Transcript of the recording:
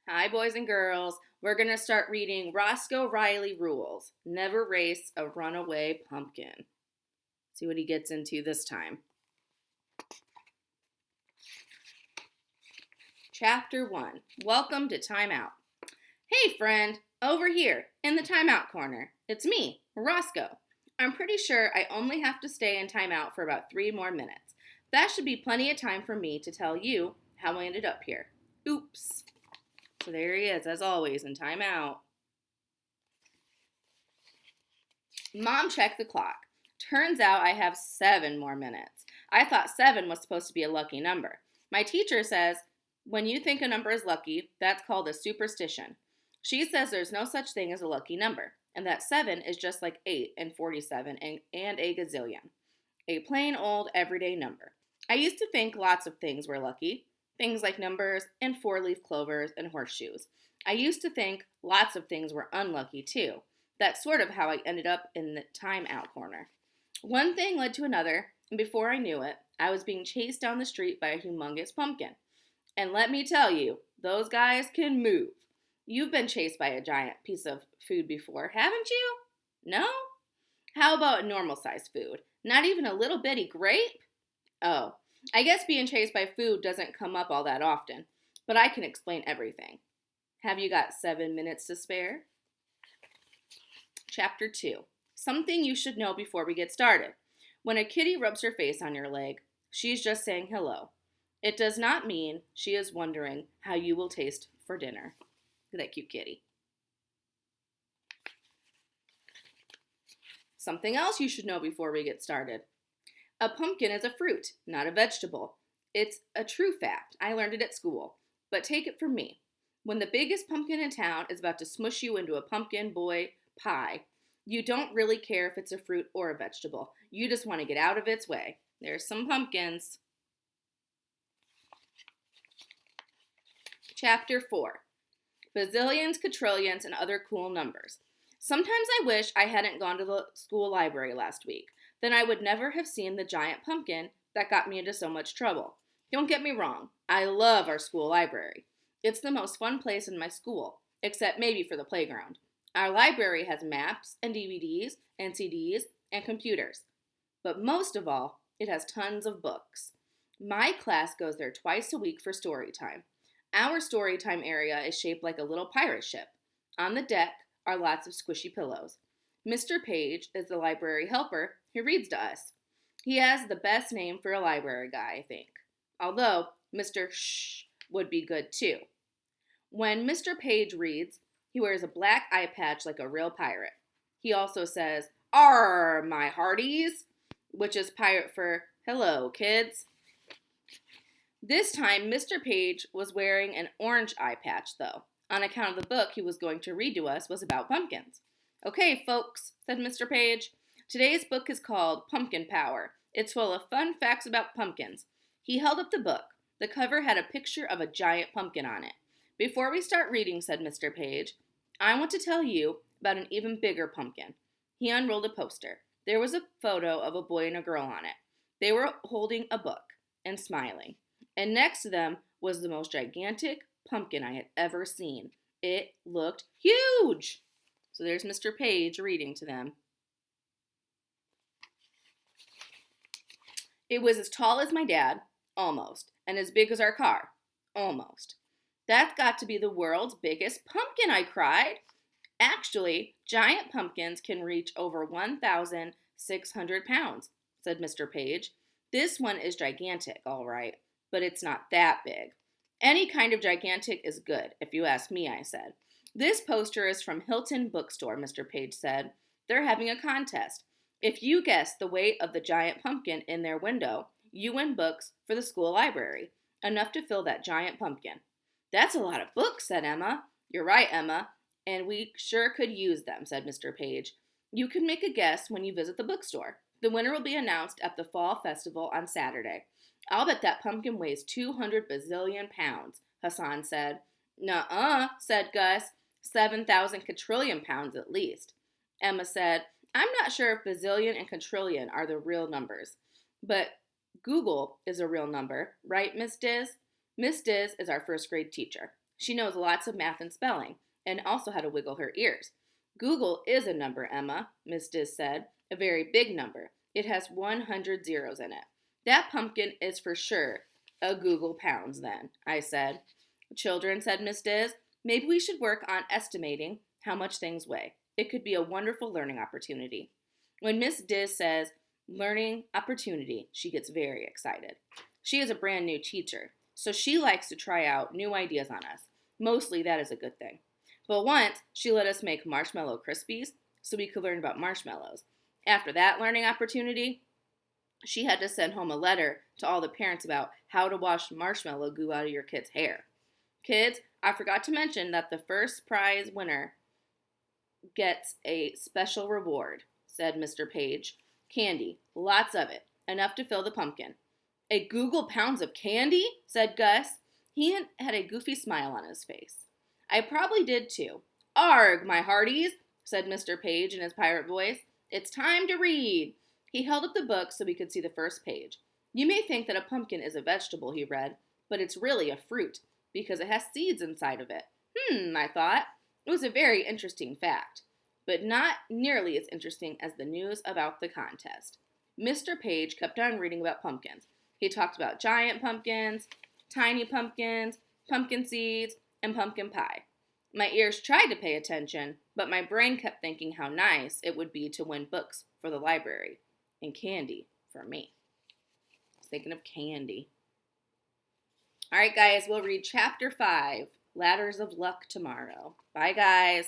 Hi, boys and girls. We're going to start reading Roscoe Riley Rules. Never race a runaway pumpkin. See what he gets into this time. Chapter 1. Welcome to Timeout. Hey, friend, over here in the timeout corner. It's me, Roscoe. I'm pretty sure I only have to stay in timeout for about 3 more minutes. That should be plenty of time for me to tell you how I ended up here. Oops. So there he is, as always, in timeout. Mom checked the clock. Turns out I have 7 more minutes. I thought 7 was supposed to be a lucky number. My teacher says, when you think a number is lucky, that's called a superstition. She says there's no such thing as a lucky number, and that 7 is just like 8 and 47 and a gazillion. A plain old everyday number. I used to think lots of things were lucky. Things like numbers and 4-leaf clovers and horseshoes. I used to think lots of things were unlucky too. That's sort of how I ended up in the timeout corner. One thing led to another, and before I knew it, I was being chased down the street by a humongous pumpkin. And let me tell you, those guys can move. You've been chased by a giant piece of food before, haven't you? No? How about normal-sized food? Not even a little bitty grape? Oh, I guess being chased by food doesn't come up all that often, but I can explain everything. Have you got 7 minutes to spare? Chapter 2. Something you should know before we get started. When a kitty rubs her face on your leg, she's just saying hello. It does not mean she is wondering how you will taste for dinner. Look at that cute kitty. Something else you should know before we get started. A pumpkin is a fruit, not a vegetable. It's a true fact. I learned it at school. But take it from me. When the biggest pumpkin in town is about to smush you into a pumpkin boy pie, you don't really care if it's a fruit or a vegetable. You just want to get out of its way. There's some pumpkins. Chapter 4. Bazillions, quadrillions, and other cool numbers. Sometimes I wish I hadn't gone to the school library last week. Then I would never have seen the giant pumpkin that got me into so much trouble. Don't get me wrong, I love our school library. It's the most fun place in my school, except maybe for the playground. Our library has maps and DVDs and CDs and computers. But most of all, it has tons of books. My class goes there twice a week for story time. Our story time area is shaped like a little pirate ship. On the deck are lots of squishy pillows. Mr. Page is the library helper who reads to us. He has the best name for a library guy, I think. Although Mr. Shh would be good too. When Mr. Page reads, he wears a black eye patch like a real pirate. He also says, "Arr, my hearties," which is pirate for hello, kids. This time, Mr. Page was wearing an orange eye patch, though, on account of the book he was going to read to us was about pumpkins. Okay, folks, said Mr. Page. Today's book is called Pumpkin Power. It's full of fun facts about pumpkins. He held up the book. The cover had a picture of a giant pumpkin on it. Before we start reading, said Mr. Page, I want to tell you about an even bigger pumpkin. He unrolled a poster. There was a photo of a boy and a girl on it. They were holding a book and smiling. And next to them was the most gigantic pumpkin I had ever seen. It looked huge. So there's Mr. Page reading to them. It was as tall as my dad, almost, and as big as our car, almost. That's got to be the world's biggest pumpkin, I cried. Actually, giant pumpkins can reach over 1,600 pounds, said Mr. Page. This one is gigantic, all right, but it's not that big. Any kind of gigantic is good, if you ask me, I said. This poster is from Hilton Bookstore, Mr. Page said. They're having a contest. If you guess the weight of the giant pumpkin in their window, you win books for the school library, enough to fill that giant pumpkin. That's a lot of books, said Emma. You're right, Emma, and we sure could use them, said Mr. Page. You can make a guess when you visit the bookstore. The winner will be announced at the Fall Festival on Saturday. I'll bet that pumpkin weighs 200 bazillion pounds, Hassan said. Nuh-uh, said Gus. 7,000 quadrillion pounds at least. Emma said, I'm not sure if bazillion and quadrillion are the real numbers, but Google is a real number, right, Miss Diz? Miss Diz is our first grade teacher. She knows lots of math and spelling, and also how to wiggle her ears. Google is a number, Emma, Miss Diz said. A very big number. It has 100 zeros in it. That pumpkin is for sure a Google pounds, then, I said. Children, said Miss Diz, maybe we should work on estimating how much things weigh. It could be a wonderful learning opportunity. When Miss Diz says learning opportunity, she gets very excited. She is a brand new teacher, so she likes to try out new ideas on us. Mostly that is a good thing. But once she let us make marshmallow Krispies so we could learn about marshmallows. After that learning opportunity, she had to send home a letter to all the parents about how to wash marshmallow goo out of your kid's hair. Kids, I forgot to mention that the first prize winner gets a special reward, said Mr. Page. Candy, lots of it, enough to fill the pumpkin. A Google pounds of candy? Said Gus. He had a goofy smile on his face. I probably did too. Arg, my hearties, said Mr. Page in his pirate voice. It's time to read. He held up the book so we could see the first page. You may think that a pumpkin is a vegetable, he read, but it's really a fruit because it has seeds inside of it. I thought. It was a very interesting fact, but not nearly as interesting as the news about the contest. Mr. Page kept on reading about pumpkins. He talked about giant pumpkins, tiny pumpkins, pumpkin seeds, and pumpkin pie. My ears tried to pay attention, but my brain kept thinking how nice it would be to win books for the library and candy for me. I was thinking of candy. All right, guys, we'll read Chapter 5, Ladders of Luck tomorrow. Bye, guys.